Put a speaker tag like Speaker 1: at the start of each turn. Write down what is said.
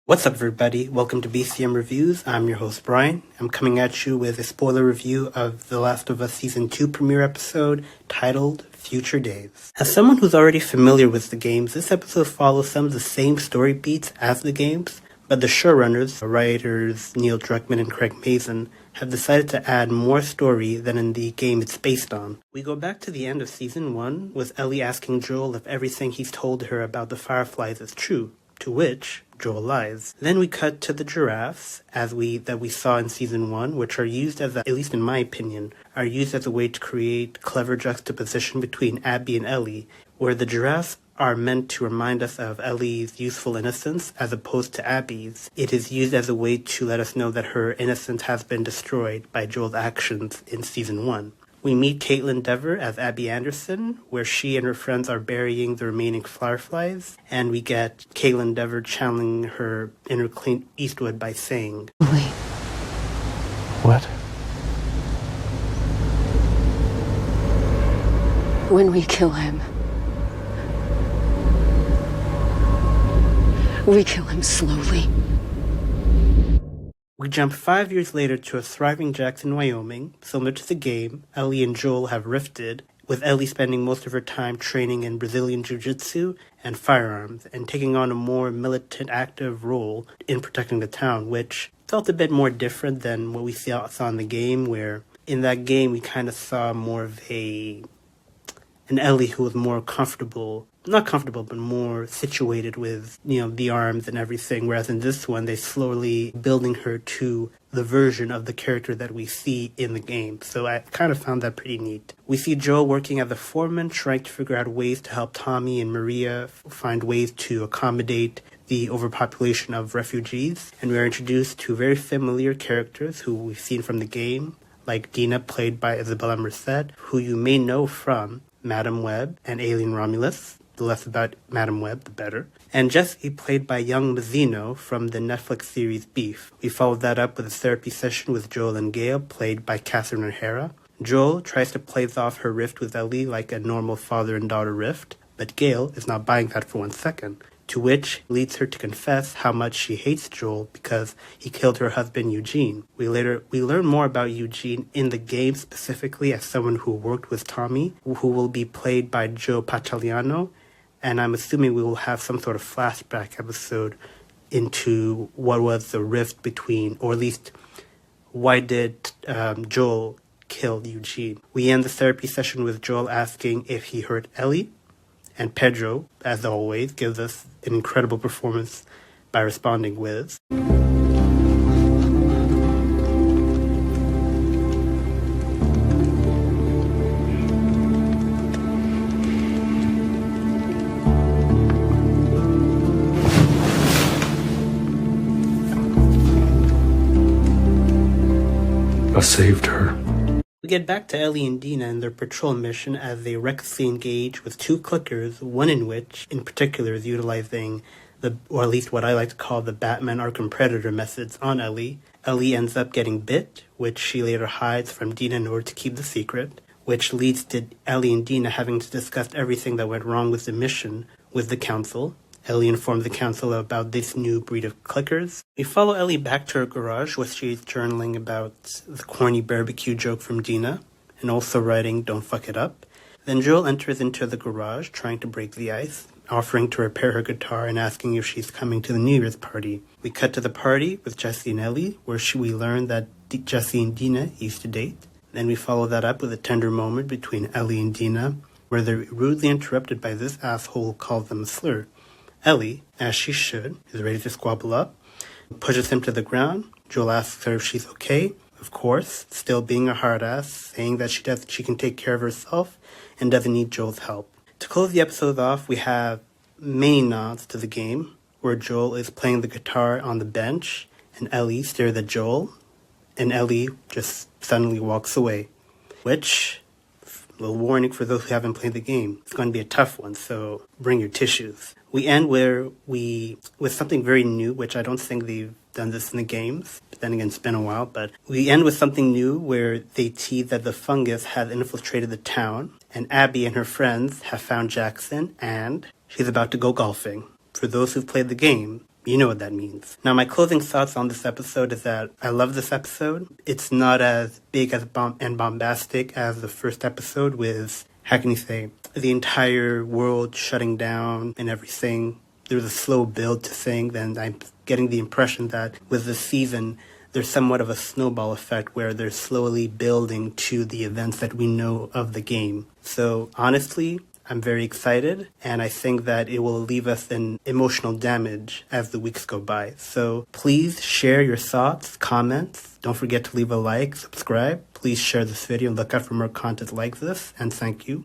Speaker 1: What's up, everybody? Welcome to BCM Reviews. I'm your host, Brian. I'm coming at you with a spoiler review of The Last of Us Season 2 premiere episode titled Future Days. As someone who's already familiar with the games, this episode follows some of the same story beats as the games, but the showrunners, writers Neil Druckmann and Craig Mazin, have decided to add more story than in the game it's based on. We go back to the end of Season 1, with Ellie asking Joel if everything he's told her about the Fireflies is true, to which Joel lies. Then we cut to the giraffes, that we saw in Season 1, which are used as at least in my opinion, are used as a way to create clever juxtaposition between Abby and Ellie, where the giraffes are meant to remind us of Ellie's youthful innocence as opposed to Abby's. It is used as a way to let us know that her innocence has been destroyed by Joel's actions in Season 1. We meet Kaitlyn Dever as Abby Anderson, where she and her friends are burying the remaining Fireflies, and we get Kaitlyn Dever channeling her inner Clint Eastwood by saying,
Speaker 2: Wait.
Speaker 3: What?
Speaker 2: When we kill him, we kill him slowly.
Speaker 1: We jump 5 years later to a thriving Jackson, Wyoming. Similar to the game, Ellie and Joel have rifted, with Ellie spending most of her time training in Brazilian Jiu-Jitsu and firearms, and taking on a more militant, active role in protecting the town, which felt a bit more different than what we saw in the game, where in that game we kind of saw more of an Ellie who was more not comfortable, but more situated with, the arms and everything. Whereas in this one, they slowly building her to the version of the character that we see in the game. So I kind of found that pretty neat. We see Joel working as a foreman, trying to figure out ways to help Tommy and Maria find ways to accommodate the overpopulation of refugees. And we are introduced to very familiar characters who we've seen from the game, like Dina, played by Isabella Merced, who you may know from Madam Web and Alien Romulus. The less about Madam Web, the better. And Jesse, played by young Mazzino from the Netflix series Beef. We followed that up with a therapy session with Joel and Gail, played by Catherine O'Hara. Joel tries to play off her rift with Ellie like a normal father and daughter rift, but Gail is not buying that for 1 second, to which leads her to confess how much she hates Joel because he killed her husband Eugene. We learn more about Eugene in the game, specifically as someone who worked with Tommy, who will be played by Joe Pantoliano, and I'm assuming we will have some sort of flashback episode into what was the rift between, or at least why did Joel kill Eugene. We end the therapy session with Joel asking if he hurt Ellie, and Pedro, as always, gives us an incredible performance by responding with,
Speaker 3: I saved her.
Speaker 1: We get back to Ellie and Dina and their patrol mission as they recklessly engage with 2 clickers, one in which, in particular, is utilizing or at least what I like to call the Batman Arkham Predator methods on Ellie. Ellie ends up getting bit, which she later hides from Dina in order to keep the secret, which leads to Ellie and Dina having to discuss everything that went wrong with the mission with the Council. Ellie informs the Council about this new breed of clickers. We follow Ellie back to her garage where she's journaling about the corny barbecue joke from Dina, and also writing "Don't fuck it up." Then Joel enters into the garage trying to break the ice, offering to repair her guitar and asking if she's coming to the New Year's party. We cut to the party with Jesse and Ellie, where we learn that Jesse and Dina used to date. Then we follow that up with a tender moment between Ellie and Dina, where they're rudely interrupted by this asshole who calls them a slur. Ellie, as she should, is ready to squabble up, pushes him to the ground. Joel asks her if she's okay. Of course, still being a hard ass, saying that she can take care of herself and doesn't need Joel's help. To close the episode off, we have many nods to the game, where Joel is playing the guitar on the bench, and Ellie stares at Joel, and Ellie just suddenly walks away, which, a little warning for those who haven't played the game, it's going to be a tough one, so bring your tissues. We end with something very new, which I don't think they've done this in the games, but then again, it's been a while, but we end with something new where they tease that the fungus has infiltrated the town, and Abby and her friends have found Jackson, and she's about to go golfing. For those who've played the game, You know what that means. Now, my closing thoughts on this episode is that I love this episode. It's not as big as and bombastic as the first episode with, how can you say, the entire world shutting down and everything. There's a slow build to things, and I'm getting the impression that with this season, there's somewhat of a snowball effect where they're slowly building to the events that we know of the game. So honestly, I'm very excited, and I think that it will leave us in emotional damage as the weeks go by. So please share your thoughts, comments. Don't forget to leave a like, subscribe. Please share this video and look out for more content like this, and thank you.